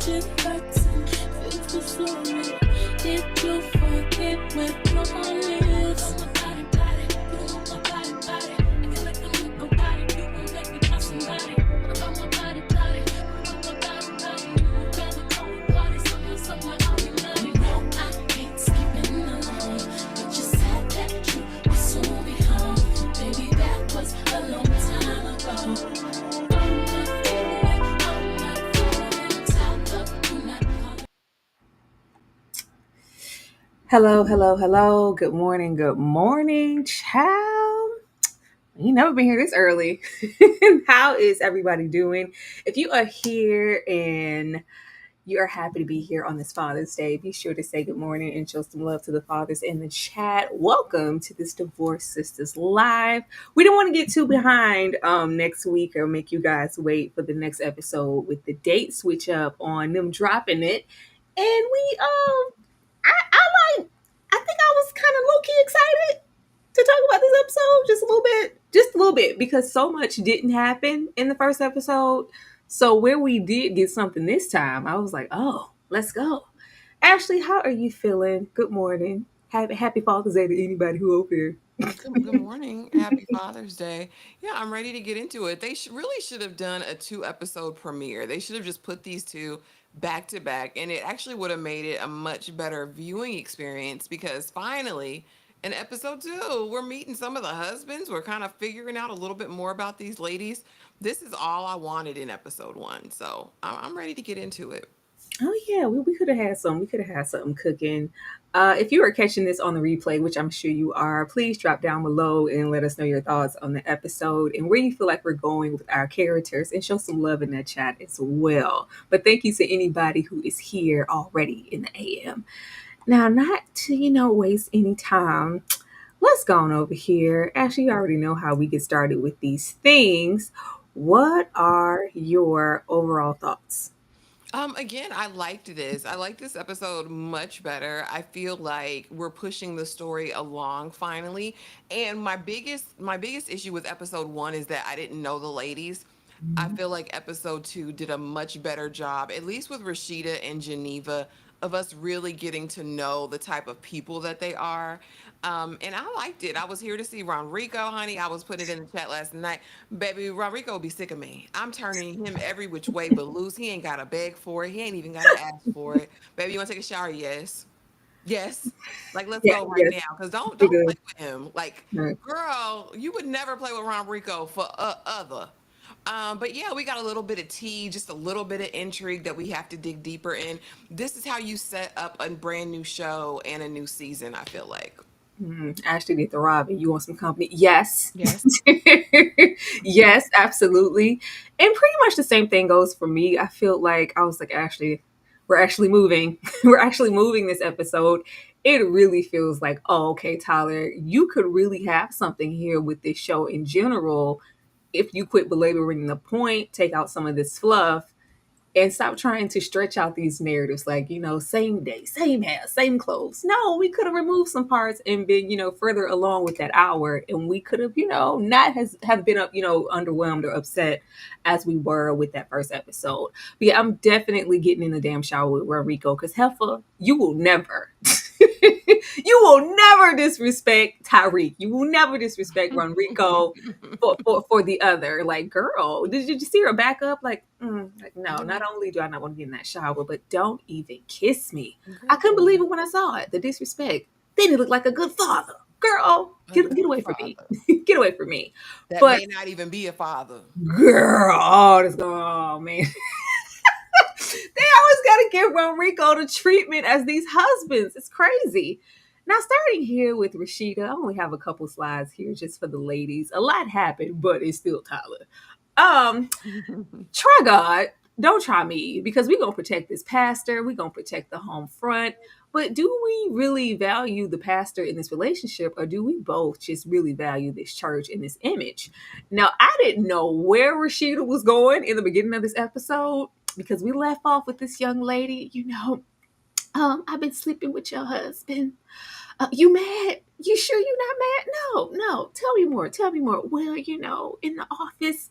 Bridgette Jackson, feels the slowly. Did you forget where your lives? On my body, you on my body. If you like the look of body, you gon' make me trust somebody. On my body, you on my body. You gotta go and party somewhere I'll be money. No, I ain't sleeping alone, but you said that you would soon be home. Baby, that was a long time ago. Hello. Good morning, child. You never been here this early. How is everybody doing? If you are here and you are happy to be here on this Father's Day, be sure to say good morning and show some love to the fathers in the chat. Welcome to this Divorce Sisters Live. We don't want to get too behind next week or make you guys wait for the next episode with the date switch up on them dropping it. And I think I was kind of low-key excited to talk about this episode just a little bit, because so much didn't happen in the first episode. So where we did get something this time, I was like, oh, let's go. Ashley, how are you feeling? Good morning. Happy Father's Day to anybody who over here. Good morning. Happy Father's Day. Yeah, I'm ready to get into it. They really should have done a 2 episode premiere. They should have just put these two back to back, and it actually would have made it a much better viewing experience because finally, in episode 2, we're meeting some of the husbands. We're kind of figuring out a little bit more about these ladies. This is all I wanted in episode 1. So I'm ready to get into it. Oh yeah, we could have had some. We could have had something cooking. If you are catching this on the replay, which I'm sure you are, please drop down below and let us know your thoughts on the episode and where you feel like we're going with our characters, and show some love in that chat as well. But thank you to anybody who is here already in the AM. Now, not to waste any time, let's go on over here. Actually, you already know how we get started with these things. What are your overall thoughts? Again, I liked this. I like this episode much better. I feel like we're pushing the story along finally. And my biggest issue with episode 1 is that I didn't know the ladies. I feel like episode 2 did a much better job, at least with Rashida and Geneva, of us really getting to know the type of people that they are. And I liked it. I was here to see Ronrico, honey. I was putting it in the chat last night. Baby, Ronrico will be sick of me. I'm turning him every which way but loose. He ain't got to beg for it. He ain't even got to ask for it. Baby, you want to take a shower? Yes. Yes. Like, let's Yeah, go right yes, now. Because don't good. play with him. Like, Right. girl, you would never play with Ronrico for other. But yeah, we got a little bit of tea, just a little bit of intrigue that we have to dig deeper in. This is how you set up a brand new show and a new season, I feel like. Ashley did the Robin. You want some company? Yes. Yes. Yes, absolutely. And pretty much the same thing goes for me. I feel like I was like, Ashley, we're actually moving. We're actually moving this episode. It really feels like, oh, okay, Tyler, you could really have something here with this show in general if you quit belaboring the point, take out some of this fluff, and stop trying to stretch out these narratives like, same day, same hair, same clothes. No, we could have removed some parts and been, further along with that hour, and we could have, not have been up, underwhelmed or upset as we were with that first episode. But yeah, I'm definitely getting in the damn shower with Rodrigo, because Heffa, you will never you will never disrespect Tyreek. You will never disrespect Ronrico for the other. Like, girl, did you see her back up? Like, no, not only do I not want to get in that shower, but don't even kiss me. I Girl, couldn't believe it when I saw it. The disrespect. Then he looked like a good father. Girl, a get good away from me. father Get away from me. that But may not even be a father. girl, oh man. They always got to give Ronrico the treatment as these husbands. It's crazy. Now, starting here with Rashida, I only have a couple slides here just for the ladies. A lot happened, but it's still Tyler. Um, Try God, don't try me, because we're gonna protect this pastor. We're gonna protect the home front. But do we really value the pastor in this relationship, or do we both just really value this church and this image? Now, I didn't know where Rashida was going in the beginning of this episode, because we left off with this young lady, I've been sleeping with your husband. You mad? You sure you're not mad? No, no. Tell me more. Tell me more. Well, in the office,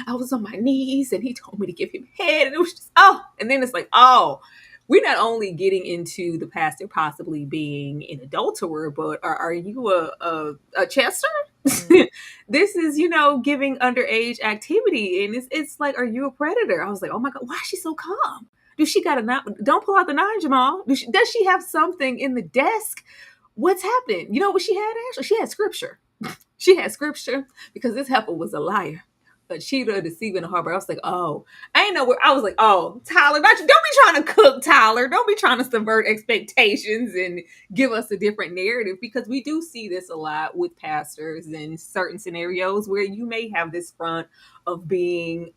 I was on my knees and he told me to give him head. And it was just, oh. And then it's like, oh, we're not only getting into the pastor possibly being an adulterer, but are you a Chester? Mm. This is, giving underage activity. And it's like, are you a predator? I was like, oh my God, why is she so calm? Do she got a knife? Don't pull out the knife, Jamal. Does she have something in the desk? What's happening? You know what she had actually? She had scripture. She had scripture because this heifer was a liar. A cheater, a deceiver, and a harbor. I was like, oh, I ain't know where. I was like, oh, Tyler, don't be trying to cook, Tyler. Don't be trying to subvert expectations and give us a different narrative, because we do see this a lot with pastors in certain scenarios where you may have this front of being,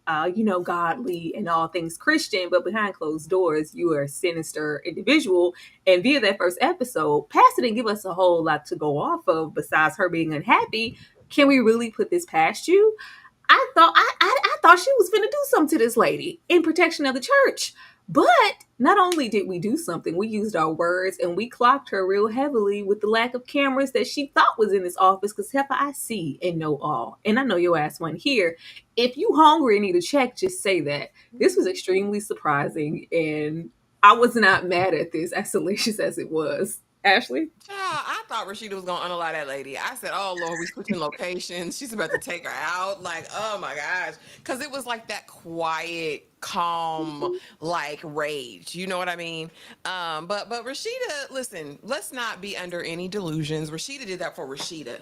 godly and all things Christian, but behind closed doors, you are a sinister individual. And via that first episode, Pastor didn't give us a whole lot to go off of besides her being unhappy. Can we really put this past you? I thought she was finna do something to this lady in protection of the church. But not only did we do something, we used our words and we clocked her real heavily with the lack of cameras that she thought was in this office. Because Heifer, I see and know all. And I know your ass wasn't here. If you hungry and need a check, just say that. This was extremely surprising, and I was not mad at this, as salacious as it was. Ashley? Child, I thought Rashida was gonna unalive that lady. I said, "Oh Lord, we switching locations. She's about to take her out." Like, oh my gosh, because it was like that quiet, calm, like rage. You know what I mean? But Rashida, listen, let's not be under any delusions. Rashida did that for Rashida.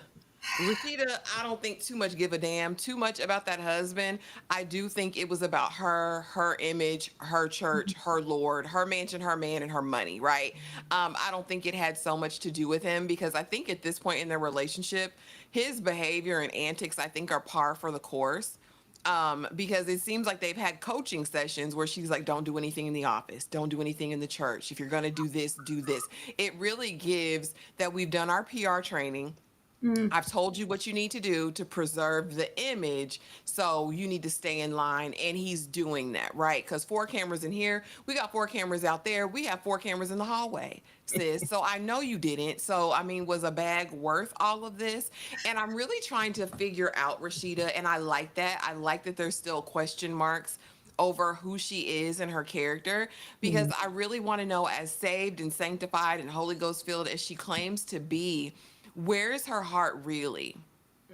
Rashida, I don't think too much give a damn too much about that husband. I do think it was about her, her image, her church, her Lord, her mansion, her man, and her money, right? I don't think it had so much to do with him, because I think at this point in their relationship, his behavior and antics, I think, are par for the course. Because it seems like they've had coaching sessions where she's like, don't do anything in the office, don't do anything in the church. If you're going to do this, do this. It really gives that we've done our PR training. Mm, I've told you what you need to do to preserve the image. So you need to stay in line. And he's doing that, right? Because 4 cameras in here, we got 4 cameras out there. We have 4 cameras in the hallway, sis. So I know you didn't. So, I mean, was a bag worth all of this? And I'm really trying to figure out Rashida. And I like that. I like that there's still question marks over who she is and her character, because mm, I really want to know, as saved and sanctified and Holy Ghost filled as she claims to be, where's her heart really?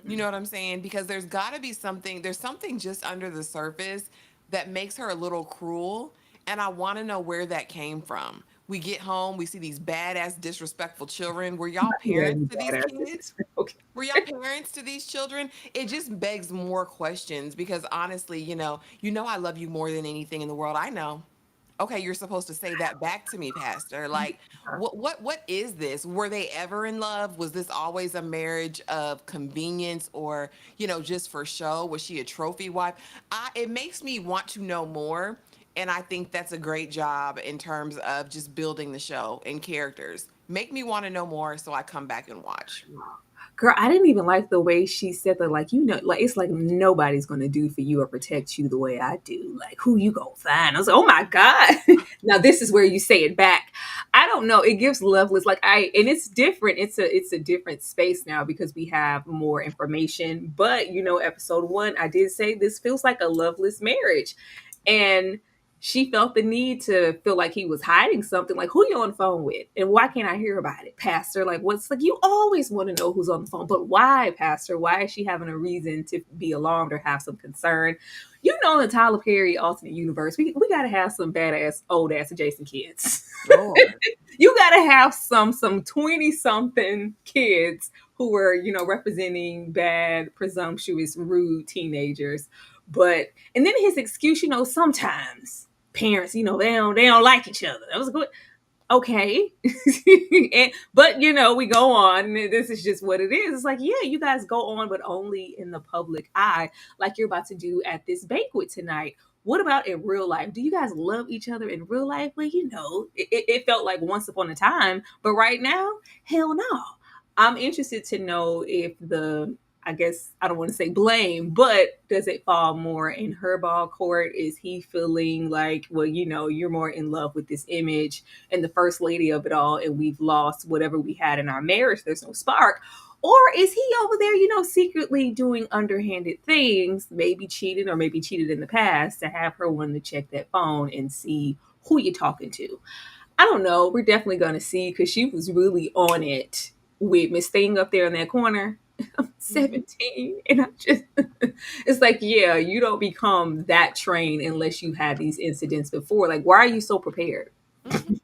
You know what I'm saying? Because there's got to be something, there's something just under the surface that makes her a little cruel. And I want to know where that came from. We get home, we see these badass, disrespectful children. Were y'all you parents ain't to these badass. kids? Okay. Were y'all parents to these children? It just begs more questions, because honestly, I love you more than anything in the world. I know. Okay, you're supposed to say that back to me, Pastor. Like, what is this? Were they ever in love? Was this always a marriage of convenience, or, just for show? Was she a trophy wife? It makes me want to know more. And I think that's a great job in terms of just building the show and characters. Make me want to know more so I come back and watch. Girl, I didn't even like the way she said that. Like, like it's like nobody's gonna do for you or protect you the way I do. Like, who you gonna find? I was like, oh my God. Now this is where you say it back. I don't know. It gives Loveless, and it's different. It's a different space now because we have more information. But episode 1, I did say this feels like a loveless marriage. And she felt the need to feel like he was hiding something. Like, who you on the phone with? And why can't I hear about it, Pastor? Like, what's like, you always want to know who's on the phone, but why, Pastor? Why is she having a reason to be alarmed or have some concern? In the Tyler Perry alternate universe, we got to have some badass, old ass adjacent kids. Lord. You got to have some 20 something kids who are, representing bad, presumptuous, rude teenagers. But, and then his excuse, sometimes parents, they don't like each other. That was good. Okay. But we go on. This is just what it is. It's like, yeah, you guys go on, but only in the public eye, like you're about to do at this banquet tonight. What about in real life? Do you guys love each other in real life? Well, it felt like once upon a time, but right now, hell no. I'm interested to know if I guess I don't want to say blame, but does it fall more in her ball court? Is he feeling like, well, you're more in love with this image and the first lady of it all, and we've lost whatever we had in our marriage? There's no spark. Or is he over there, secretly doing underhanded things, maybe cheating or maybe cheated in the past to have her wanting to check that phone and see who you're talking to? I don't know. We're definitely going to see because she was really on it with Miss Thing up there in that corner. I'm Mhm. 17 and I just it's like, yeah, you don't become that trained unless you had these incidents before. Like, why are you so prepared? Mhm.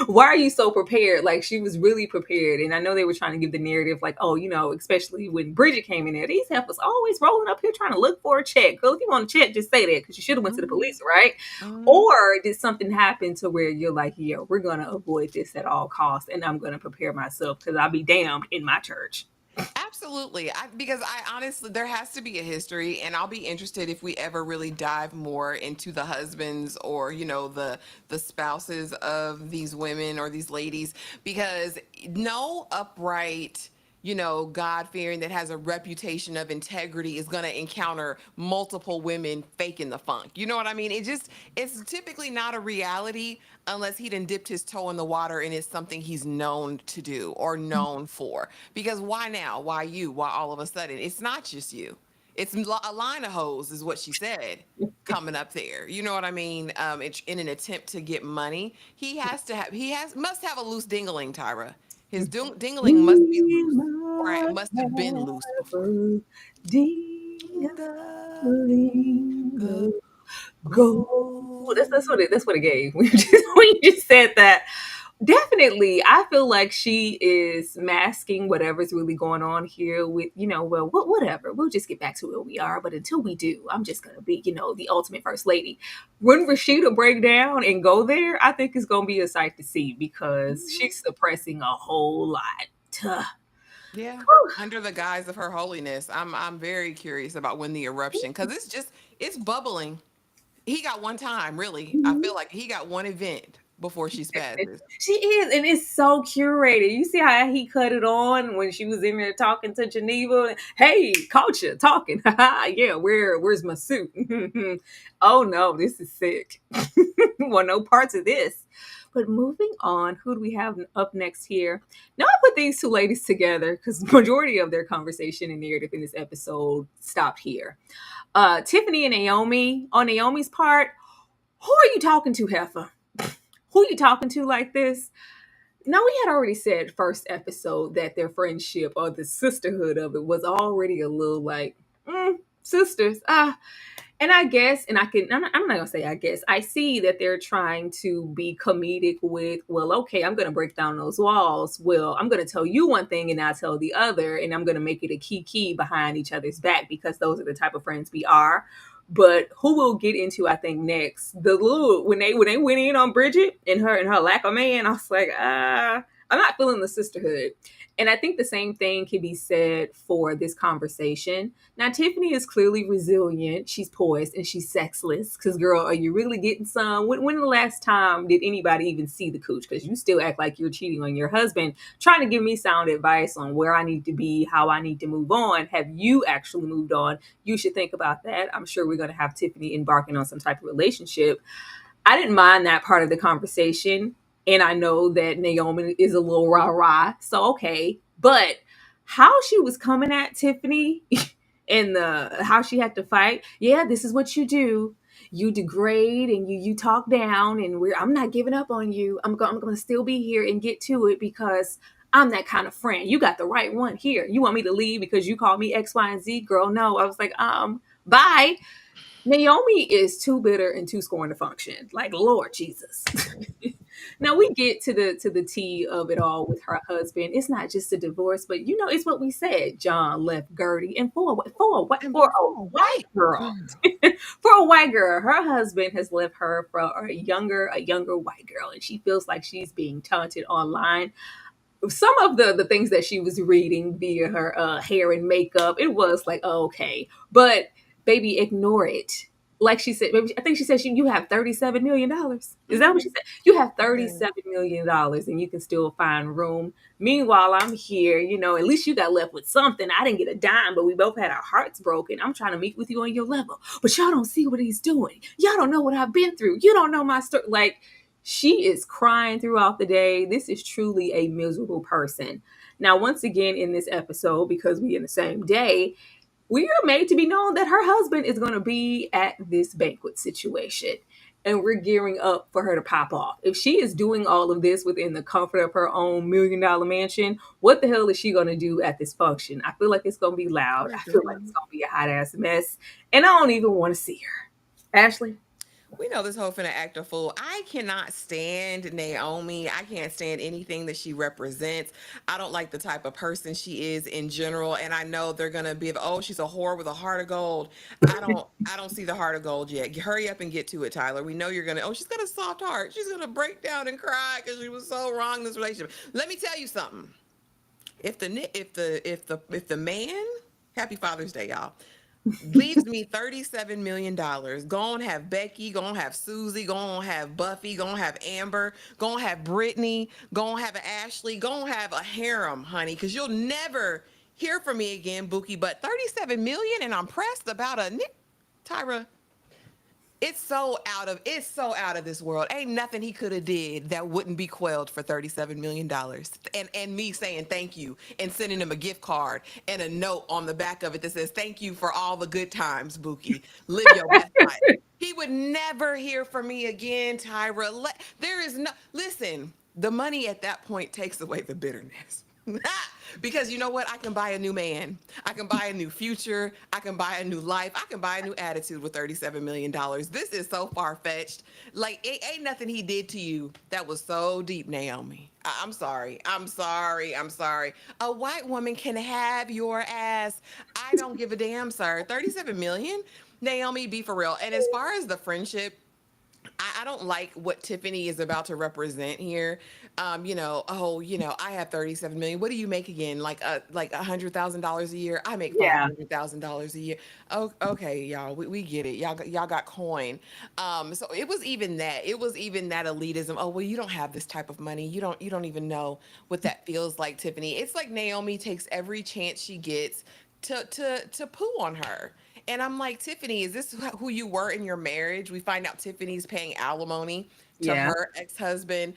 Why are you so prepared? Like, she was really prepared. And I know they were trying to give the narrative, like, oh, especially when Bridgette came in there, these heifers always rolling up here trying to look for a check. Girl, if you want a check, just say that because you should have went to the Mhm. police, right? Mhm. Or did something happen to where you're like, yeah, we're gonna avoid this at all costs, and I'm gonna prepare myself because I'll be damned in my church. Absolutely. Because I honestly, there has to be a history, and I'll be interested if we ever really dive more into the husbands or, the spouses of these women or these ladies, because no upright, God fearing that has a reputation of integrity is going to encounter multiple women faking the funk. You know what I mean? It's typically not a reality unless he done dipped his toe in the water and it's something he's known to do or known for. Because why now? Why you? Why all of a sudden? It's not just you. It's a line of hoes, is what she said, coming up there. You know what I mean? It's in an attempt to get money. Must have a loose dingling, Tyra. His dingling must be We loose, or it must must have been loose have before. a ding-a-ling gold. That's what it gave. When you just said that. Definitely, I feel like she is masking whatever's really going on here with, well, whatever. We'll just get back to where we are. But until we do, I'm just going to be, the ultimate first lady. When Rashida break down and go there, I think it's going to be a sight to see because Mhm. she's suppressing a whole lot. Tuh. Yeah. Under the guise of her holiness. I'm very curious about when the eruption, because it's bubbling. He got one time, really. I feel like he got one event before she spazzes. She is, and it's so curated. You see how he cut it on when she was in there talking to Geneva. Hey, culture talking. Yeah, where's my suit? Oh no, this is sick. Well, no parts of this. But moving on, who do we have up next here? Now I put these two ladies together because the majority of their conversation and narrative in this episode stopped here. Tiffany and Naomi. On Naomi's part, who are you talking to, Heifer? Who you talking to like this? Now, we had already said first episode that their friendship or the sisterhood of it was already a little like sisters. And I guess, and I'm not gonna say I guess, I see that they're trying to be comedic with, well, okay, I'm gonna break down those walls. Well, I'm gonna tell you one thing and I'll tell the other, and I'm gonna make it a key behind each other's back because those are the type of friends we are. But who we'll get into, I think, next. The little when they went in on Bridgette and her lack of man, I was like, I'm not feeling the sisterhood. And I think the same thing can be said for this conversation. Now, Tiffany is clearly resilient. She's poised and she's sexless. Because, girl, are you really getting some? When the last time did anybody even see the cooch? Because you still act like you're cheating on your husband, trying to give me sound advice on where I need to be, how I need to move on. Have you actually moved on? You should think about that. I'm sure we're going to have Tiffany embarking on some type of relationship. I didn't mind that part of the conversation. And I know that Naomi is a little rah rah. So, okay. But how she was coming at Tiffany and how she had to fight, yeah, this is what you do. You degrade and you talk down, and I'm not giving up on you. I'm going to still be here and get to it because I'm that kind of friend. You got the right one here. You want me to leave because you called me X, Y, and Z, girl? No. I was like, bye. Naomi is too bitter and too scorned to function. Like, Lord Jesus. Now we get to the tea of it all with her husband. It's not just a divorce, but it's what we said. John left Gertie, and And for a for a white white girl, girl. for a white girl, her husband has left her for a younger white girl, and she feels like she's being taunted online. Some of the things that she was reading via her hair and makeup, it was like, oh, okay, but baby, ignore it. like she said, maybe I think she said you have $37 million. Is that what she said? You have Yeah. $37 million and you can still find room. Meanwhile, I'm here, at least you got left with something. I didn't get a dime, but we both had our hearts broken. I'm trying to meet with you on your level. But y'all don't see what he's doing. Y'all don't know what I've been through. You don't know my story. Like, she is crying throughout the day. This is truly a miserable person. Now, once again, in this episode, because we in the same day, we are made to be known that her husband is going to be at this banquet situation. And we're gearing up for her to pop off. If she is doing all of this within the comfort of her own $1 million mansion, what the hell is she going to do at this function? I feel like it's going to be loud. I feel like it's going to be a hot ass mess. And I don't even want to see her. Ashley? We know this whole finna act a fool. I cannot stand Naomi. I can't stand anything that she represents. I don't like the type of person she is in general. And I know they're gonna be, oh, she's a whore with a heart of gold. I don't see the heart of gold yet. Hurry up and get to it, Tyler. We know you're gonna, oh, she's got a soft heart. She's gonna break down and cry because she was so wrong in this relationship. Let me tell you something. If the man, happy Father's Day, y'all, leaves me $37 million. Gonna have Becky, gonna have Susie, gonna have Buffy, gonna have Amber, gonna have Brittany, gonna have Ashley, gonna have a harem, honey, because you'll never hear from me again, Bookie. But 37 million, and I'm pressed about a Nick. Tyra, it's so out of this world. Ain't nothing he could have did that wouldn't be quelled for $37 million. And me saying thank you and sending him a gift card and a note on the back of it that says thank you for all the good times, Buki. Live your best life. He would never hear from me again, Tyra. There is no listen. The money at that point takes away the bitterness. Because you know what? I can buy a new man. I can buy a new future. I can buy a new life. I can buy a new attitude with $37 million. This is so far fetched. Like, it ain't nothing he did to you that was so deep, Naomi. I'm sorry. I'm sorry. I'm sorry. A white woman can have your ass. I don't give a damn, sir. 37 million? Naomi, be for real. And as far as the friendship, I don't like what Tiffany is about to represent here. I have 37 million. What do you make again? Like $100,000 a year? I make Yeah. $500,000 a year. Oh, okay, y'all, we get it. Y'all got coin. So it was even that. It was even that elitism. Oh well, you don't have this type of money. You don't even know what that feels like, Tiffany. It's like Naomi takes every chance she gets to poo on her. And I'm like, Tiffany, is this who you were in your marriage? We find out Tiffany's paying alimony to Yeah. her ex-husband.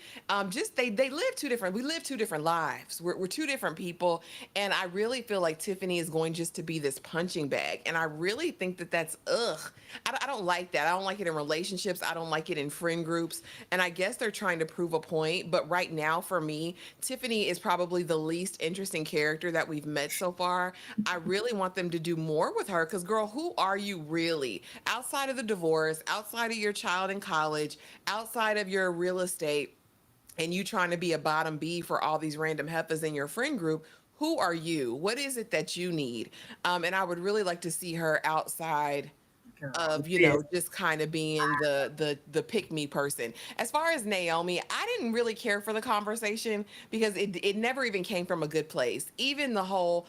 Just they live two different. We live two different lives. We're two different people, and I really feel like Tiffany is going just to be this punching bag. And I really think that that's ugh. I don't like that. I don't like it in relationships. I don't like it in friend groups. And I guess they're trying to prove a point. But right now, for me, Tiffany is probably the least interesting character that we've met so far. I really want them to do more with her because, girl, who are you really? Outside of the divorce, outside of your child in college, outside of your real estate, and you trying to be a bottom B for all these random heifers in your friend group, who are you? What is it that you need? And I would really like to see her outside Girl. of just kind of being the pick me person. As far as Naomi, I didn't really care for the conversation because it never even came from a good place. Even the whole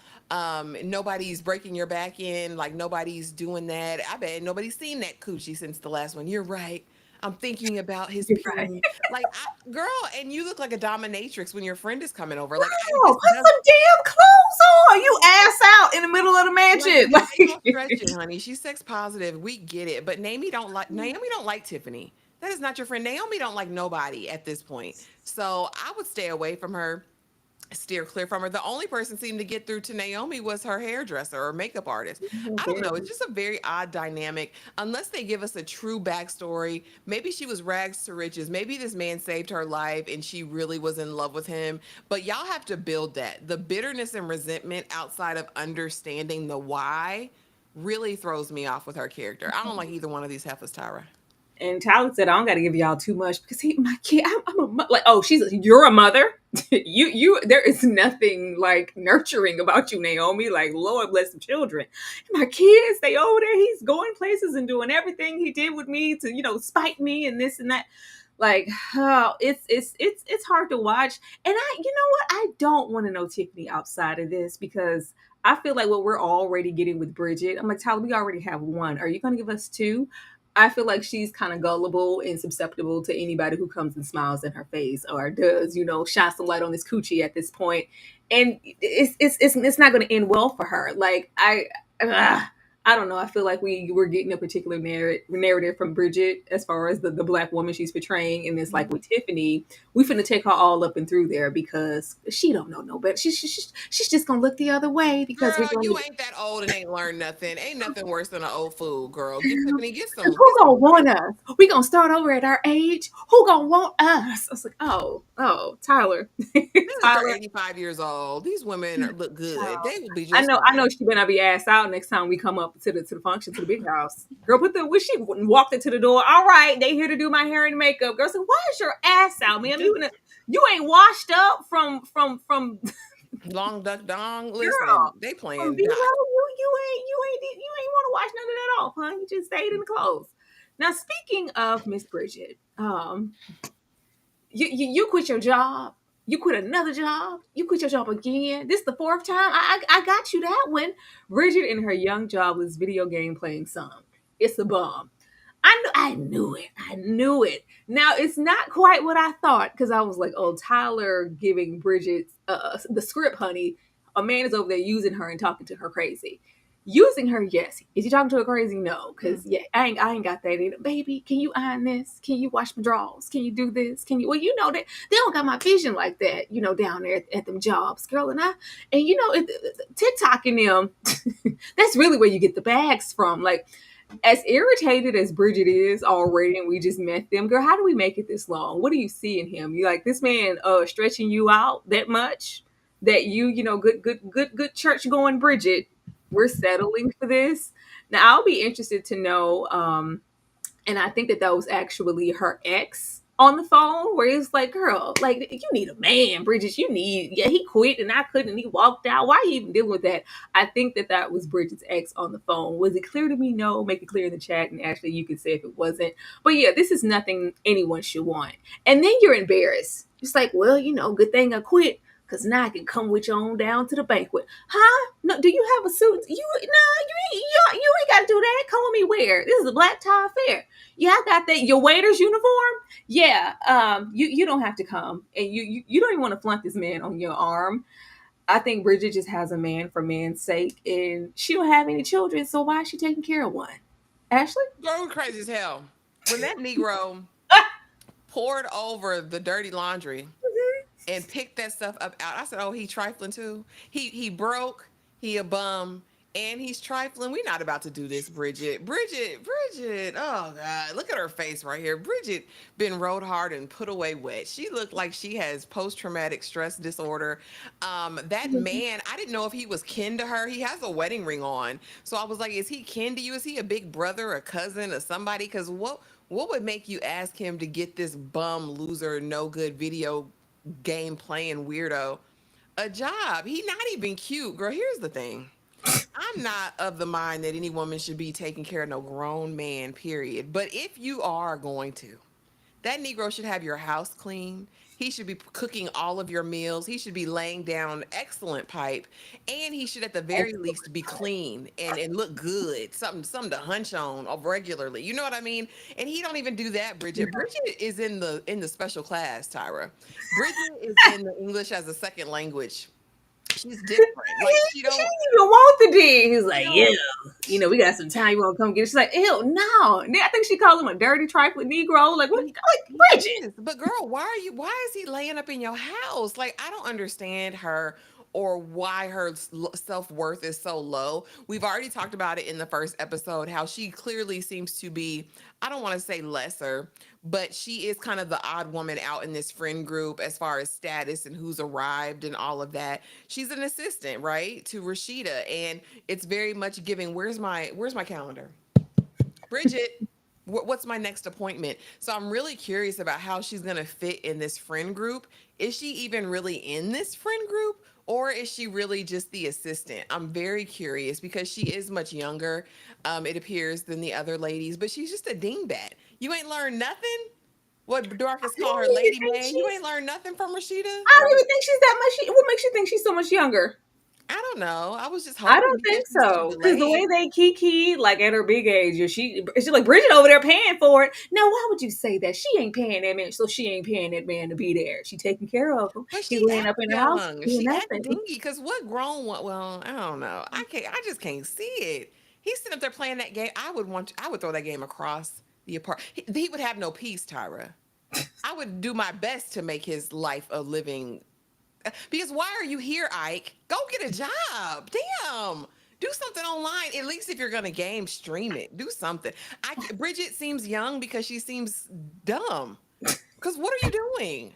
nobody's breaking your back in, like nobody's doing that. I bet nobody's seen that coochie since the last one. You're right. I'm thinking about his You're right. pee. Like, girl, and you look like a dominatrix when your friend is coming over. Like, Girl, this put does some damn clothes on. You ass out in the middle of the like mansion. ain't no Like, stretching, honey. She's sex positive. We get it. But Naomi don't like Tiffany. That is not your friend. Naomi don't like nobody at this point. So I would stay away from her, steer clear from her. The only person seemed to get through to Naomi was her hairdresser or makeup artist. I don't know. It's just a very odd dynamic. Unless they give us a true backstory. Maybe she was rags to riches. Maybe this man saved her life and she really was in love with him. But y'all have to build that. The bitterness and resentment outside of understanding the why really throws me off with her character. I don't like either one of these heifers, Tyra. and Tyler said, "I don't got to give y'all too much because my kid. Like, oh, you're a mother. There is nothing like nurturing about you, Naomi. Like, Lord bless the children. My kids, they over there. He's going places and doing everything he did with me to, spite me and this and that. Like, oh, it's hard to watch. And you know what? I don't want to know Tiffany outside of this because I feel like what we're already getting with Bridgette. I'm like, Tyler, we already have one. Are you going to give us two? I feel like she's kind of gullible and susceptible to anybody who comes and smiles in her face or does, shine some light on this coochie at this point. And it's not going to end well for her. Like I don't know. I feel like we're getting a particular narrative from Bridgette as far as the black woman she's portraying, and it's like with Tiffany, we finna take her all up and through there because she don't know no better. She's just gonna look the other way because we're Girl, going you to. ain't that old and ain't learned nothing. Ain't nothing worse than an old fool, girl. Get Tiffany, Who get gonna some want rest. us? We gonna start over at our age? Who gonna want us? I was like, oh, Tyler, This girl Tyler. 85 years old. These women look good. Oh, They will be I just know, I know. fine. She better not be ass out next time we come up to the function to the big house. Girl, put the when she walked into the door. All right, they here to do my hair and makeup. Girl said, "Why is your ass out, ma'am? You ain't washed up from Long duck dong. Listen, girl they from playing B dot. roll. You ain't want to wash none of that off, huh? You just stayed in the clothes." Now, speaking of Miss Bridgette, you quit your job. You quit another job. You quit your job again. This the fourth time. I got you that one. Bridget and her young jobless video game playing son. It's a bum. I knew it. I knew it. Now it's not quite what I thought because I was like, oh, Tyler giving Bridget the script, honey. A man is over there using her and talking to her crazy. Using her, yes. Is he talking to her crazy? No, Hmm. because yeah, I ain't got that either. Baby, can you iron this? Can you wash my drawers? Can you do this? Can you? Well, they don't got my vision like that. Down there at them jobs, girl, and TikTok and them. That's really where you get the bags from. Like as irritated as Bridget is already, and we just met them, girl, how do we make it this long? What do you see in him? You like this man stretching you out that much that good church going Bridget, we're settling for this. Now I'll be interested to know, and I think that was actually her ex on the phone, where he's like, girl, like you need a man, Bridget. Yeah, he quit and I couldn't, and he walked out. Why are you even dealing with that? I think that was Bridget's ex on the phone. Was it clear to me? No. Make it clear in the chat, and actually you can say if it wasn't. But yeah, this is nothing anyone should want. And then you're embarrassed. It's like, well, good thing I quit. Cause now I can come with you on down to the banquet, huh? No, do you have a suit? You ain't got to do that. Come with me. Where? This is a black tie affair. Yeah, I got that. Your waiter's uniform. Yeah. You don't have to come, and you don't even want to flaunt this man on your arm. I think Bridget just has a man for man's sake, and she don't have any children, so why is she taking care of one? Ashley. Girl, crazy as hell. When that Negro poured over the dirty laundry and picked that stuff up out. I said, "Oh, he trifling too. He broke. He a bum, and he's trifling. We not about to do this, Bridget. Bridget. Oh God, look at her face right here. Bridget been rode hard and put away wet. She looked like she has post traumatic stress disorder. That man, I didn't know if he was kin to her. He has a wedding ring on, so I was like, is he kin to you? Is he a big brother, a cousin, or somebody? Because what would make you ask him to get this bum loser no good video game playing weirdo a job? He not even cute, girl. Here's the thing. I'm not of the mind that any woman should be taking care of no grown man, period. But if you are going to, that Negro should have your house clean. He should be cooking all of your meals. He should be laying down excellent pipe. And he should, at the very least, be clean and look good. Something to hunch on regularly. You know what I mean? And he don't even do that, Bridget. Bridget is in the special class, Tyra. Bridget is in the English as a second language. She's different. Like She didn't even want the D. He's she like, yeah, don't we got some time. You want to come get it? She's like, ew, no. I think she called him a dirty trifling Negro. Like, what? He, Like, he Bridget. is. But girl, why is he laying up in your house? Like, I don't understand her or why her self-worth is so low. We've already talked about it in the first episode how she clearly seems to be, I don't want to say lesser, but she is kind of the odd woman out in this friend group as far as status and who's arrived and all of that. She's an assistant, right, to Rashida, and it's very much giving, where's my calendar? Bridget, what's my next appointment? So I'm really curious about how she's going to fit in this friend group. Is she even really in this friend group? Or is she really just the assistant? I'm very curious because she is much younger, it appears, than the other ladies, but she's just a dingbat. You ain't learned nothing? What Dorcas I call her don't even Lady think May? You she's. ain't learned nothing from Rashida? I don't even think she's that much. What makes you think she's so much younger? I don't know. I was just I hoping don't because think she's so so. Because the delayed. way they kiki, like at her big age, she's like Bridget over there paying for it. Now, why would you say that? She ain't paying that man, so she ain't paying that man to be there. She taking care of him. But He's she laying acts up in the house young. doing She acts nothing. dingy. Because what grown one? Well, I don't know. I can't. I just can't see it. He's sitting up there playing that game. I would throw that game across the apartment. He would have no peace, Tyra. I would do my best to make his life a living. Because why are you here, Ike? Go get a job. Damn. Do something online. At least if you're gonna game, stream it. Do something. Bridget seems young because she seems dumb. Because what are you doing?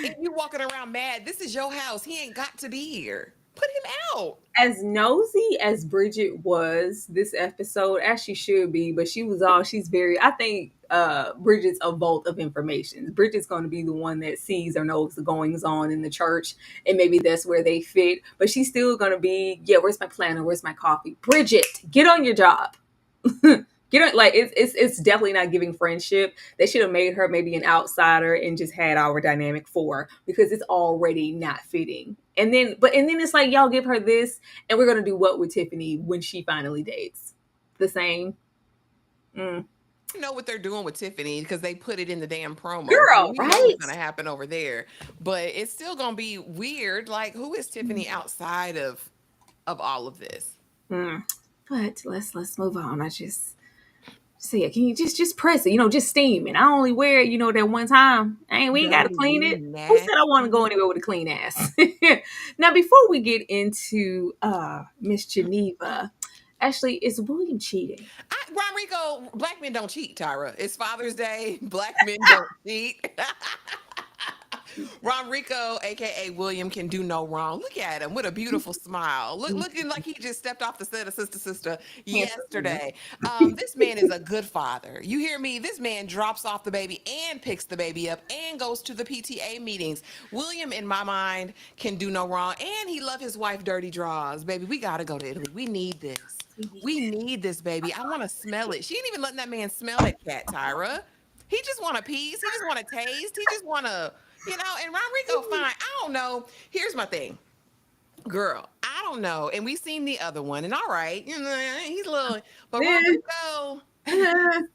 And you walking around mad. This is your house. He ain't got to be here. Put him out. As nosy as Bridget was this episode, as she should be, but she's very, I think Bridget's a vault of information. Bridget's going to be the one that sees or knows the goings on in the church, and maybe that's where they fit, but she's still going to be, yeah, where's my planner, where's my coffee? Bridget, get on your job. Get on, like it's definitely not giving friendship. They should have made her maybe an outsider and just had our dynamic for, because it's already not fitting. And then it's like, y'all give her this, and we're gonna do what with Tiffany when she finally dates? The same. Mm. I know what they're doing with Tiffany because they put it in the damn promo. So Girl, we know right? what's gonna happen over there. But it's still gonna be weird. Like, who is Tiffany outside of all of this? Mm. But let's move on. I just say it. Can you just press it? Just steam it. I only wear it, that one time. We ain't gotta clean Dirty, it. Who said I want to go nasty. anywhere with a clean ass? Now, before we get into Miss Geneva, actually, is William cheating? Rodrigo, black men don't cheat, Tyra. It's Father's Day. Black men don't cheat. Ron Rico, aka William, can do no wrong. Look at him with a beautiful smile. Looking like he just stepped off the set of Sister Handsome man. yesterday. This man is a good father. You hear me? This man drops off the baby and picks the baby up and goes to the PTA meetings. William, in my mind, can do no wrong, and he love his wife dirty draws. Baby, we gotta go to Italy. We need this. We need this, baby. I want to smell it. She ain't even letting that man smell that cat, Tyra. He just want a piece. He just want a taste. He just want to, and Rodrigo, fine. I don't know. Here's my thing. Girl, I don't know. And we seen the other one, and all right, he's a little, but Rodrigo,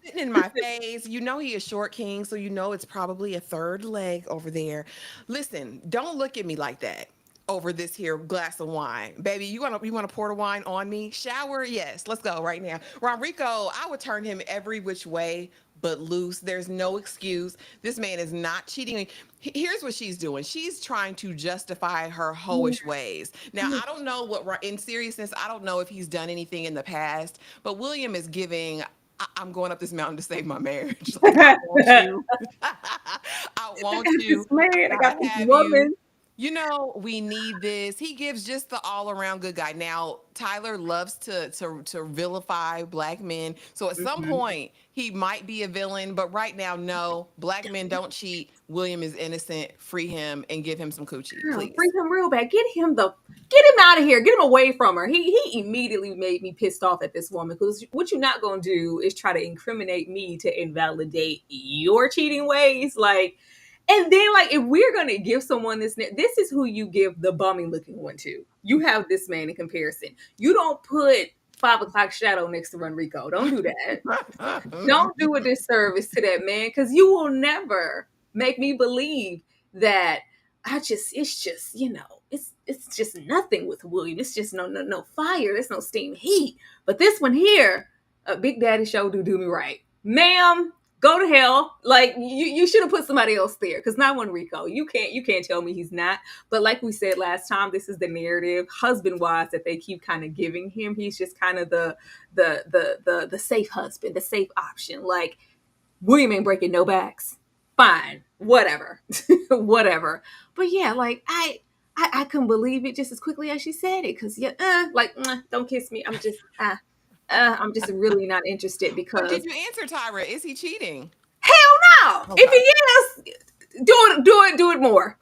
sitting in my face. You know he is short king, so you know it's probably a third leg over there. Listen, don't look at me like that over this here glass of wine. Baby, you wanna pour the wine on me? Shower? Yes. Let's go right now. Rodrigo, I would turn him every which way but loose. There's no excuse. This man is not cheating. Here's what she's doing. She's trying to justify her hoish ways. Now, I don't know in seriousness, I don't know if he's done anything in the past, but William is giving, I'm going up this mountain to save my marriage. Like, I want you. I I want got this you. man. I I got gotta this have you. woman. We need this. He gives just the all around good guy. Now, Tyler loves to vilify black men. So at some Mhm. point, he might be a villain, but right now, no. Black men don't cheat. William is innocent. Free him and give him some coochie, Girl, bring please. him real bad. Get him out of here. Get him away from her. He immediately made me pissed off at this woman, because what you're not gonna do is try to incriminate me to invalidate your cheating ways. Like, and then, like, if we're gonna give someone this is who you give the bummy looking one to. You have this man in comparison. You don't put 5 o'clock shadow next to Enrico. Don't do that. Don't do a disservice to that man, because you will never make me believe that it's just, it's just nothing with William. It's just no fire. There's no steam heat. But this one here, Big Daddy show do me right. Ma'am, go to hell. Like, you should have put somebody else there, because not one Rico. You can't tell me he's not. But like we said last time, this is the narrative, husband wise, that they keep kind of giving him. He's just kind of the safe husband, the safe option. Like, William ain't breaking no backs. Fine, whatever, whatever. But yeah, like I couldn't believe it just as quickly as she said it, because yeah, don't kiss me. I'm just really not interested, But did because you answer, Tyra? Is he cheating? hell no. If Okay. he is, do it more.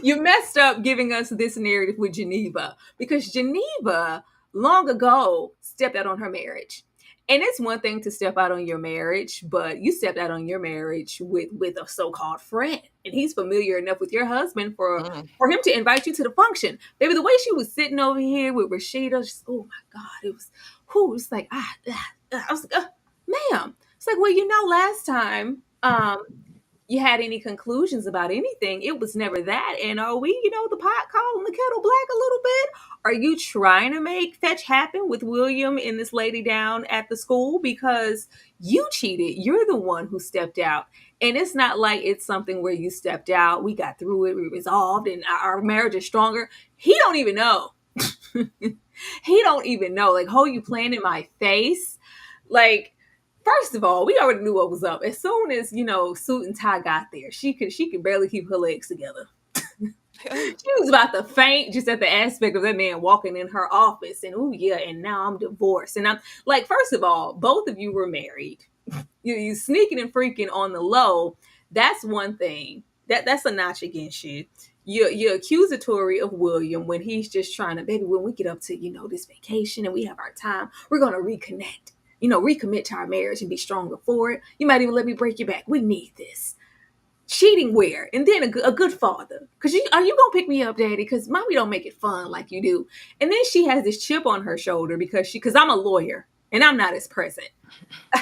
You messed up giving us this narrative with Geneva, because Geneva long ago stepped out on her marriage. And it's one thing to step out on your marriage, but you stepped out on your marriage with a so-called friend, and he's familiar enough with your husband Mm. for him to invite you to the function. Baby, the way she was sitting over here with Rashida, just, oh my God, it was, who was like, I was like, ma'am. It's like, well, last time, you had any conclusions about anything, it was never that. And are we, the pot calling the kettle black a little bit? Are you trying to make fetch happen with William and this lady down at the school? Because you cheated. You're the one who stepped out. And it's not like it's something where you stepped out, we got through it, we resolved, and our marriage is stronger. He don't even know. He don't even know. Like, oh, you playing in my face? Like, first of all, we already knew what was up. As soon as, Suit and Tie got there, she could barely keep her legs together. She was about to faint just at the aspect of that man walking in her office and, oh yeah, and now I'm divorced. And I'm like, first of all, both of you were married. You sneaking and freaking on the low. That's one thing. That's a notch against you. You're accusatory of William when he's just trying to, baby, when we get up to, this vacation and we have our time, we're gonna reconnect. Recommit to our marriage and be stronger for it. You might even let me break your back. We need this. Cheating where? And then a good father. Because are you going to pick me up, daddy? Because mommy don't make it fun like you do. And then she has this chip on her shoulder because I'm a lawyer and I'm not as present.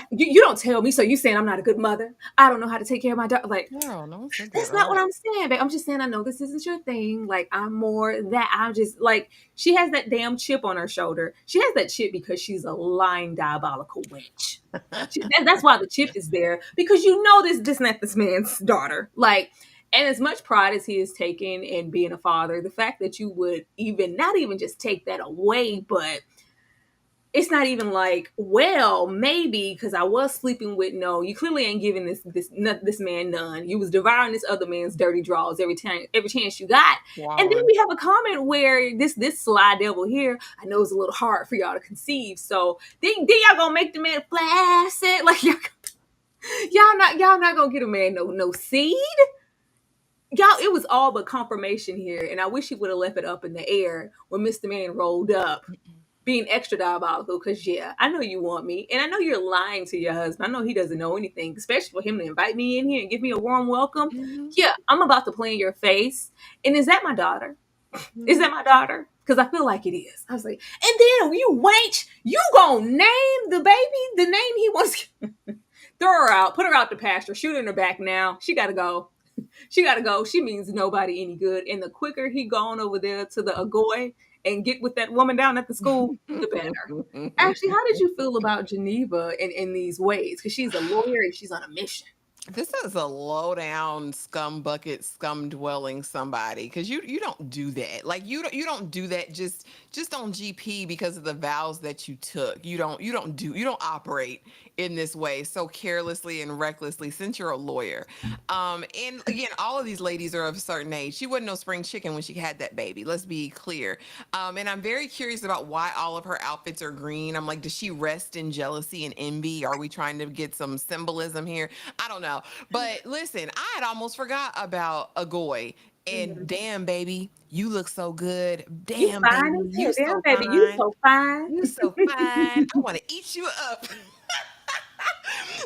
You don't tell me. So you saying I'm not a good mother? I don't know how to take care of my daughter. Like, Girl, no one said that, that's not what right? I'm saying, babe. I'm just saying I know this isn't your thing. Like, I'm more that. I'm just like, she has that damn chip on her shoulder. She has that chip because she's a lying diabolical witch. That's why the chip is there, because this not this man's daughter. Like, and as much pride as he is taking in being a father, the fact that you would even not even just take that away, but it's not even like, well, maybe because I was sleeping with, no, you clearly ain't giving this man none. You was devouring this other man's dirty draws every chance you got. And then Wilding. we have a comment where this sly devil here, I know it's a little hard for y'all to conceive. So then y'all gonna make the man flaccid, like y'all not gonna get a man no seed. Y'all, it was all but confirmation here, and I wish he would have left it up in the air when Mr. Man rolled up being extra diabolical, because yeah, I know you want me, and I know you're lying to your husband. I know he doesn't know anything, especially for him to invite me in here and give me a warm welcome. Mm-hmm. Yeah, I'm about to play in your face. And is that my daughter? Is Mm-hmm. that my daughter? Because I feel like it is. I was like, and then you wench, you gonna name the baby the name he wants. Throw her out, put her out the pasture, shoot her in the back now. She gotta go. She gotta go. She means nobody any good. And the quicker he gone over there to the Agoy and get with that woman down at the school, the better. Actually, how did you feel about Geneva in these ways? Because she's a lawyer and she's on a mission. This is a low down scum bucket, scum dwelling somebody, because you don't do that. Like you don't do that just on GP because of the vows that you took. You don't operate in this way so carelessly and recklessly since you're a lawyer. And again, all of these ladies are of a certain age. She wasn't no spring chicken when she had that baby. Let's be clear. And I'm very curious about why all of her outfits are green. I'm like, does she rest in jealousy and envy? Are we trying to get some symbolism here? I don't know. But listen, I had almost forgot about Agoy. And Mhm. damn, baby, you look so good. You Damn, fine baby, as you hell. Damn, so baby, you fine. so fine. You so fine. I want to eat you up.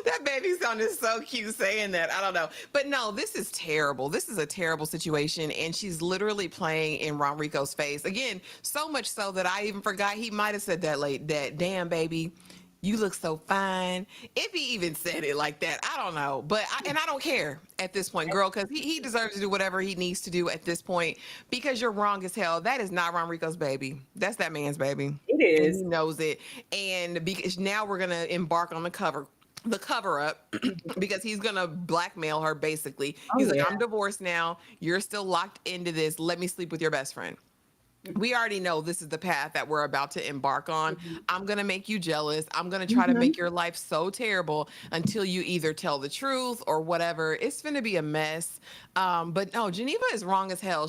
That baby sounded so cute saying that. I don't know. But no, this is terrible. This is a terrible situation. And she's literally playing in Ronrico's face. Again, so much so that I even forgot he might have said that late that damn baby. You look so fine. If he even said it like that, I don't know. And I don't care at this point, girl, because he deserves to do whatever he needs to do at this point because you're wrong as hell. That is not Ronrico's baby. That's that man's baby. It And is. he knows it. And because now we're gonna embark on the cover up because he's gonna blackmail her basically. Oh He's like, yeah. I'm divorced now. You're still locked into this. Let me sleep with your best friend. We already know this is the path that we're about to embark on. I'm going to make you jealous. I'm going to try to Mm-hmm. make your life so terrible until you either tell the truth or whatever. It's going to be a mess. But no, Geneva is wrong as hell.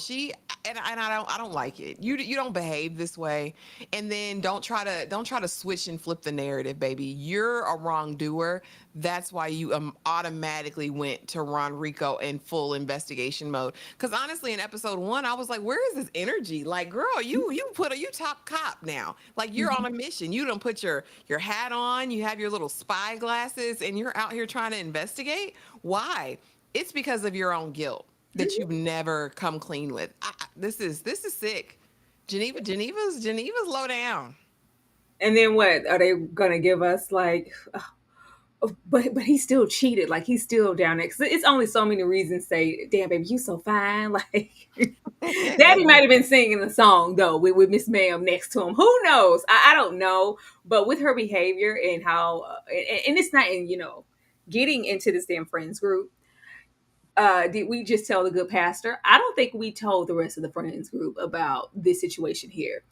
and I don't like it. You don't behave this way, and then don't try to switch and flip the narrative, baby. You're a wrongdoer. That's why you automatically went to Ron Rico in full investigation mode. Because honestly, in episode one, I was like, where is this energy? Like, girl, you top cop now. Like you're on a mission. You don't put your hat on. You have your little spy glasses, and you're out here trying to investigate. Why? It's because of your own guilt that you've never come clean with. This is sick. Geneva's low down. And then what are they gonna give us? Like, but he still cheated. Like he's still down there. 'Cause it's only so many reasons to say, "Damn, baby, you so fine." Like, Daddy might have been singing the song though with Miss Ma'am next to him. Who knows? I don't know. But with her behavior and how, and it's not in getting into this damn friends group. Did we just tell the good pastor? I don't think we told the rest of the friends group about this situation here.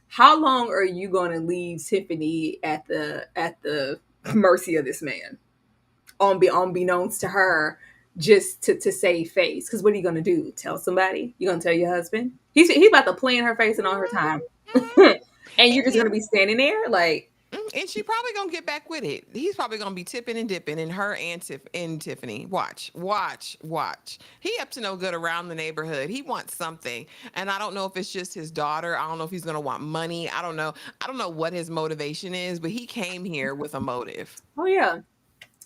How long are you going to leave Tiffany at the mercy of this man, unbeknownst to her, just to save face? Because what are you going to do? Tell somebody? You going to tell your husband? He's about to play in her face and on her time, and you're just going to be standing there like. And she probably gonna get back with it. He's probably gonna be tipping and dipping in her and Tiffany. Watch, watch, watch. He up to no good around the neighborhood. He wants something, and I don't know if it's just his daughter. I don't know if he's gonna want money. I don't know. I don't know what his motivation is, but he came here with a motive. Oh yeah,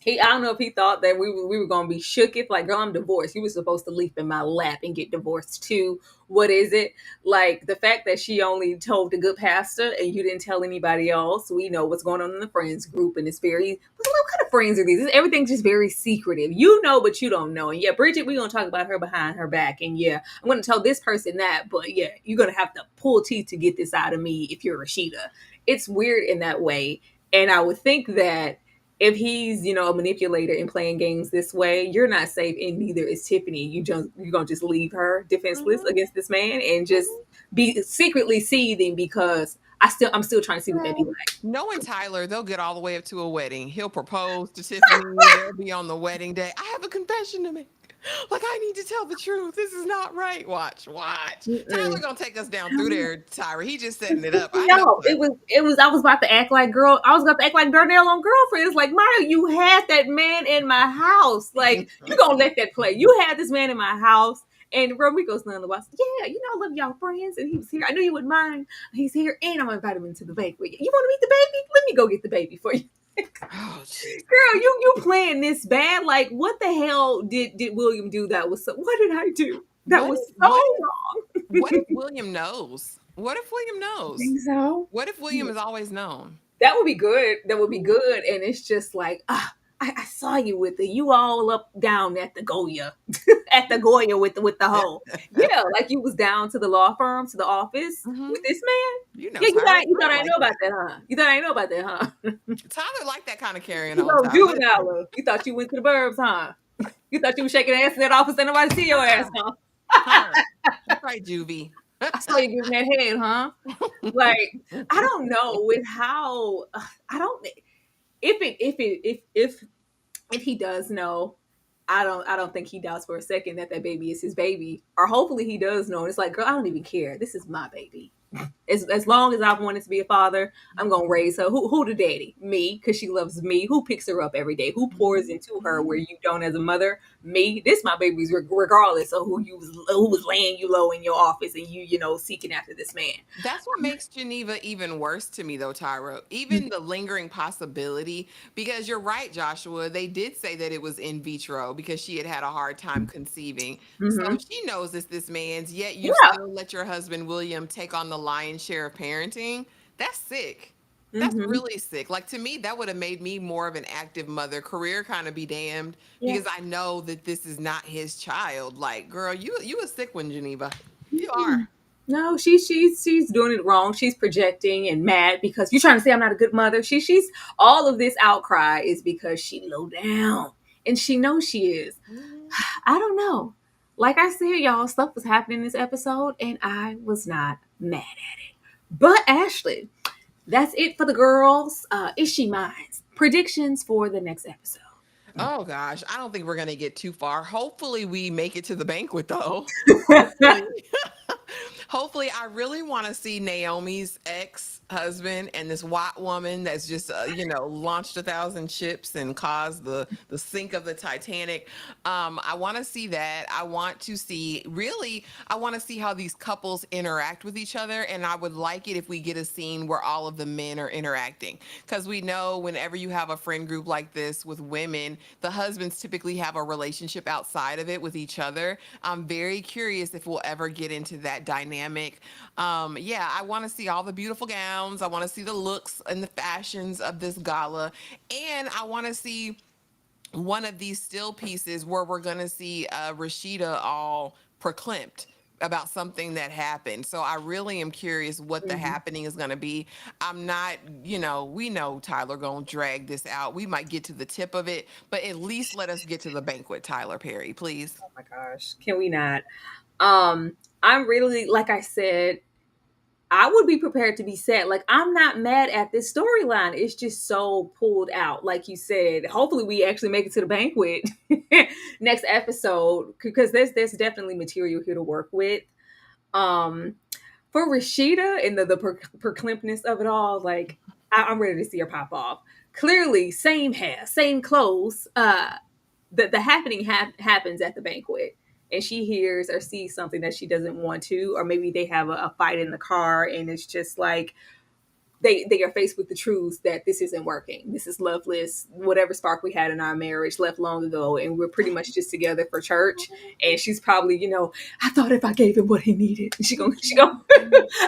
I don't know if he thought that we were gonna be shook if like, girl, I'm divorced. You were supposed to leap in my lap and get divorced too. What is it? Like the fact that she only told the good pastor and you didn't tell anybody else. We know what's going on in the friends group, and it's very what kind of friends are these? Everything's just very secretive. You know, but you don't know. And yeah, Bridgette, we're gonna talk about her behind her back. And yeah, I'm gonna tell this person that, but yeah, you're gonna have to pull teeth to get this out of me if you're Rashida. It's weird in that way. And I would think that if he's a manipulator and playing games this way, you're not safe, and neither is Tiffany. You're gonna just leave her defenseless Mhm, against this man and just mhm. be secretly seething because I'm still trying to see what that be like. Knowing Tyler, they'll get all the way up to a wedding. He'll propose to Tiffany. They'll be on the wedding day. I have a confession to make. Like I need to tell the truth. This is not right. Watch, watch. Tyler Mm-mm. gonna take us down through there, Tyra. He just setting it up. I know No, it. it was. I was about to act like girl. I was about to act like Darnell on Girlfriends. Like Mario, you had that man in my house. Like you gonna let that play? You had this man in my house. And Romico's none of us. Yeah, I love y'all friends, and he was here. I knew you wouldn't mind. He's here, and I'm gonna invite him into the bakery. You want to meet the baby? Let me go get the baby for you. Oh, jeez. Girl, you playing this bad? Like, what the hell did William do? That was so. What did I do? That What was if so what if wrong. what if William knows? What if William I knows? think so. What if William is always known? That would be good. That would be good. And it's just like, I saw you with it. You all up down at the Goya, at the Goya with the hoe. Yeah, like you was down to the law firm, to the office Hmm. with this man. You know, Yeah, Tyler, you thought Tyler I like know about that. that, huh? You thought I know about that, huh? Tyler like that kind of carrying You on, know, Tyler. juvenile. You thought you went to the burbs, huh? You thought you was shaking ass in that office and nobody see your ass, Huh? huh? Huh? That's right, Juvie. I saw you giving that head, huh? Like, I don't know with how I don't if he does know, I don't think he doubts for a second that that baby is his baby. Or hopefully he does know. And it's like, girl, I don't even care. This is my baby. As long as I've wanted to be a father, I'm gonna raise her. Who the daddy? Me, because she loves me. Who picks her up every day? Who pours into her where you don't as a mother? Me. This my baby's regardless of who was laying you low in your office and seeking after this man. That's what makes Geneva even worse to me, though, Tyra. Even the lingering possibility, because you're right, Joshua. They did say that it was in vitro because she had had a hard time conceiving. So Mm-hmm. she knows it's this man's, yet you Yeah. still let your husband, William, take on the lion's share of parenting. That's sick. That's Mm-hmm. really sick. Like to me, that would have made me more of an active mother. Career kind of be damned Yeah. because I know that this is not his child. Like, girl, you a sick one, Geneva. You are. No, she's doing it wrong. She's projecting and mad because you're trying to say I'm not a good mother. She's all of this outcry is because she low down and she knows she is. Mhm. I don't know. Like I said, y'all, stuff was happening in this episode and I was not mad at it. But Ashley, that's it for the girls. Is she mine? Predictions for the next episode. Oh gosh, I don't think we're gonna get too far. Hopefully, we make it to the banquet though. Hopefully, Hopefully, I really want to see Naomi's ex-husband and this white woman that's just, launched 1,000 ships and caused the sink of the Titanic. I want to see that. I want to see, really, I want to see how these couples interact with each other, and I would like it if we get a scene where all of the men are interacting, because we know whenever you have a friend group like this with women, the husbands typically have a relationship outside of it with each other. I'm very curious if we'll ever get into that dynamic. Yeah, I want to see all the beautiful gowns. I want to see the looks and the fashions of this gala. And I want to see one of these still pieces where we're going to see Rashida all proclaimed about something that happened. So I really am curious what the Mhm. happening is going to be. I'm not, we know Tyler going to drag this out. We might get to the tip of it, but at least let us get to the banquet, Tyler Perry, please. Oh my gosh, can we not? I'm really, like I said, I would be prepared to be sad. Like, I'm not mad at this storyline. It's just so pulled out. Like you said, hopefully we actually make it to the banquet next episode, because there's definitely material here to work with. Um, for Rashida and the perclimpness of it all, like, I'm ready to see her pop off. Clearly, same hair, same clothes. The happening happens at the banquet, and she hears or sees something that she doesn't want to, or maybe they have a fight in the car, and it's just like they are faced with the truth that this isn't working. This is loveless. Whatever spark we had in our marriage left long ago, and we're pretty much just together for church. And she's probably, I thought if I gave him what he needed, she gonna.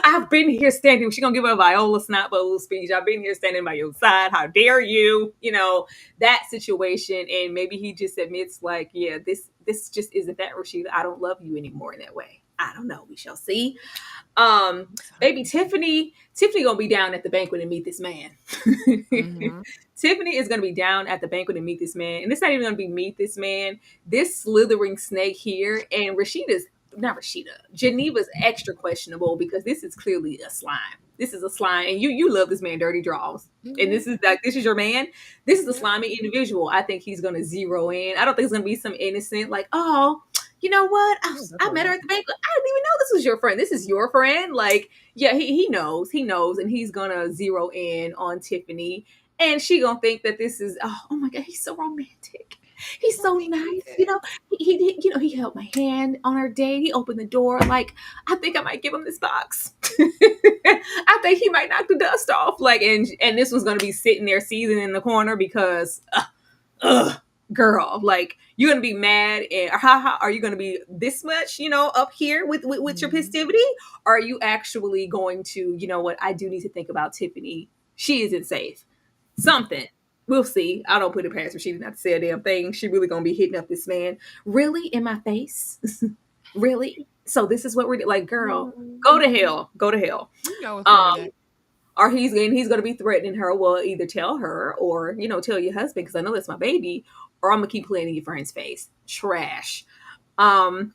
I've been here standing. She gonna give her a Viola Snapbowl speech. I've been here standing by your side. How dare you? That situation, and maybe he just admits, like, yeah, this just isn't that, Rashida. I don't love you anymore in that way. I don't know. We shall see. Um, Baby Tiffany gonna be down at the banquet and meet this man. Hmm. Tiffany is gonna be down at the banquet and meet this man, and it's not even gonna be meet this man. This slithering snake here, and Rashida's not Rashida. Geneva's extra questionable because this is clearly a slime. This is a slime, and you love this man, dirty draws, and Hmm. this is your man. This is a Yeah. slimy individual. I think he's gonna zero in. I don't think it's gonna be some innocent like, oh, you know what? No, I met definitely her at the banquet. I didn't even know this was your friend. This is your friend. Like, yeah, he knows, and he's gonna zero in on Tiffany, and she gonna think that this is, oh my god, he's so romantic. He's so nice, romantic. he held my hand on our date. He opened the door. Like, I think I might give him this box. I think he might knock the dust off. Like, and this was gonna be sitting there seething in the corner because girl, like, you're gonna be mad, and how are you gonna be this much, up here with your Mhm. festivity? Or are you actually going to, what, I do need to think about Tiffany. She isn't safe. Something. We'll see. I don't put it past her. She did not say a damn thing. She really gonna be hitting up this man. Really? In my face? Really? So this is what we're like, girl, go to Mhm. hell. Go to hell. You know it's Um, Bernadette. or he's going to be threatening her. Well, either tell her, or tell your husband, because I know that's my baby, or I'm gonna keep playing in your friend's face. Trash. um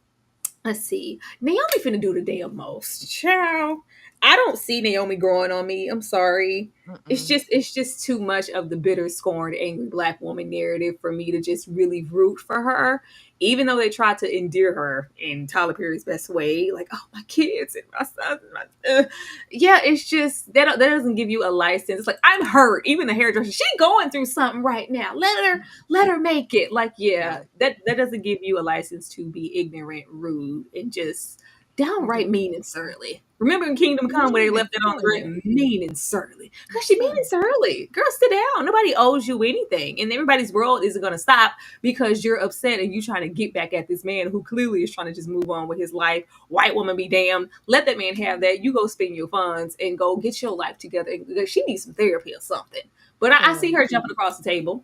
let's see. Naomi finna do the damn most. Ciao. I don't see Naomi growing on me. I'm sorry. It's Mm-mm. just it's just too much of the bitter, scorned, angry black woman narrative for me to just really root for her. Even though they tried to endear her in Tyler Perry's best way, like, oh, my kids and my sons and yeah, it's just that doesn't give you a license. It's like, I'm hurt. Even the hairdresser, she going through something right now. Let her make it. Like, yeah, Yeah. that doesn't give you a license to be ignorant, rude, and just downright Yeah. mean and surly. Remember in Kingdom Come where they Mean and left it on the silly. grid? Mean and surly. Because she mean So and surly. Girl, sit down. Nobody owes you anything. And everybody's world isn't going to stop because you're upset and you trying to get back at this man who clearly is trying to just move on with his life. White woman be damned. Let that man have that. You go spend your funds and go get your life together. She needs some therapy or something. But I for see her jumping across the table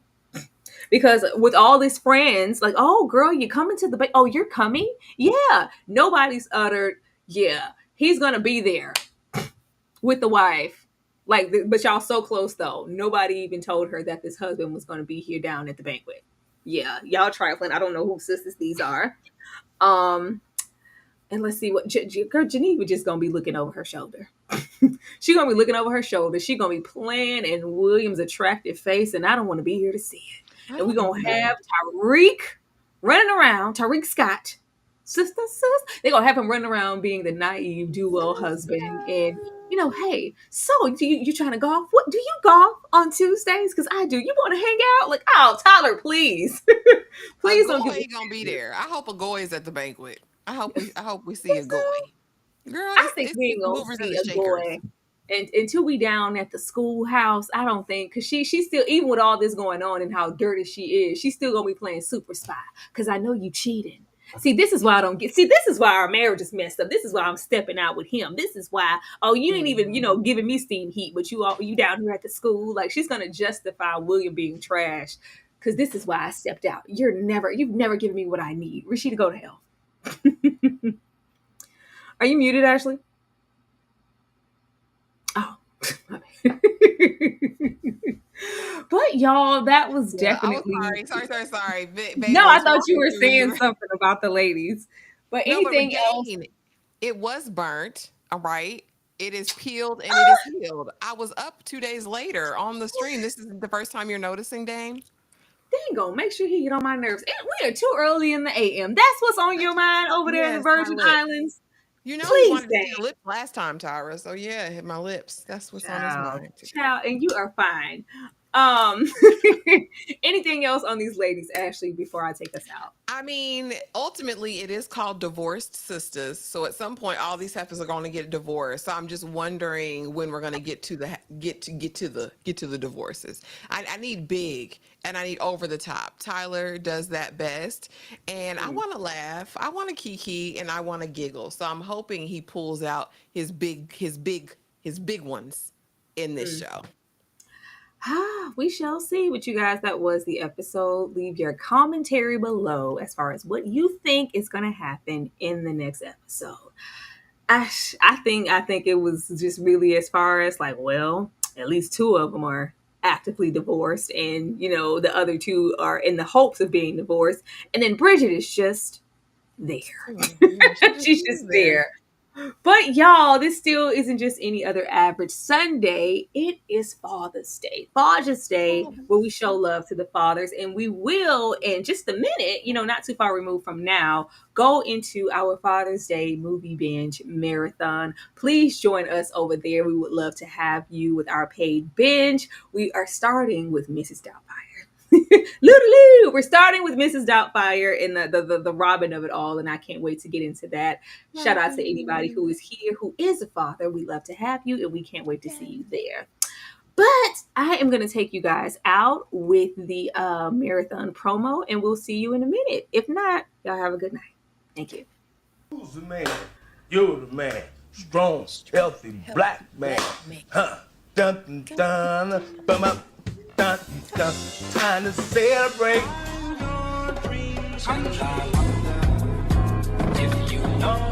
because with all these friends, like, oh, girl, you coming to the oh, you're coming? Yeah. Nobody's uttered, yeah, he's gonna be there with the wife. Like, but y'all so close though. Nobody even told her that this husband was gonna be here down at the banquet. Yeah, y'all trifling. I don't know who sisters these are. Um, and let's see what girl Geneva just gonna be looking over her shoulder. She gonna be looking over her shoulder. She gonna be playing in William's attractive face, and I don't want to be here to see it. I And we don't gonna either. have Tariq running around, Tariq Scott, They're gonna have him running around being the naive, do well husband, and hey, so you trying to golf? What do you golf on Tuesdays? Because I do. You want to hang out? Like, oh, Tyler, please, A please don't goy give me ain't gonna be there. I hope a goy is at the banquet. I hope we see a goy. so. Girl, I think we it's ain't the gonna movers and see the a shakers. boy and until we down at the schoolhouse. I don't think because she's still, even with all this going on and how dirty she is, she's still gonna be playing super spy because I know you cheating. See, this is why I don't get. See, this is why our marriage is messed up. This is why I'm stepping out with him. This is why. Oh, you ain't even giving me steam heat, but you down here at the school. Like she's gonna justify William being trash because this is why I stepped out. You've never given me what I need. Rashida, go to hell. Are you muted, Ashley? Oh. But y'all, that was Yeah, I was definitely sorry. no. Babe, I I was thought you walking were through. saying something about the ladies, but No, but anything else? Dane, it was burnt. All right. It is peeled and it is healed. I was up 2 days later on the stream. This is the first time you're noticing, Dane. Dang on, make sure he get on my nerves. And we are too early in the AM. That's what's on your mind over there in the Yes, my Virgin lips. Islands. You know he Please, wanted to see Dang. your lips last time, Tyra. So yeah, hit my lips. That's what's on his mind today. Child, and you are fine. Um, anything else on these ladies, Ashley, before I take us out? I mean, ultimately, it is called divorced sisters. So at some point, all these heifers are going to get divorced. So I'm just wondering when we're going to get to the get to the divorces. I need big and I need over the top. Tyler does that best, and I want to laugh, I want to kiki, and I want to giggle. So I'm hoping he pulls out his big ones in this Mm. show. We shall see. But you guys, that was the episode. Leave your commentary below as far as what you think is going to happen in the next episode. I think it was just really as far as like, well, at least two of them are actively divorced, and the other two are in the hopes of being divorced, and then Bridgette is just there. Yeah, She's she's just there. there. But y'all, this still isn't just any other average Sunday. It is Father's Day. Father's Day, where we show love to the fathers. And we will, in just a minute, not too far removed from now, go into our Father's Day movie binge marathon. Please join us over there. We would love to have you with our paid binge. We are starting with Mrs. Doubtfire. We're starting with Mrs. Doubtfire and the Robin of it all, and I can't wait to get into that. Shout out to anybody who is here who is a father. We love to have you, and we can't wait to see you there. But I am going to take you guys out with the marathon promo, and we'll see you in a minute. If not, y'all have a good night. Thank you. Who's the man? You're the man. Strong, healthy, black man. Huh? Dun dun dun. Bum up. Dun dun. Time to celebrate. If you know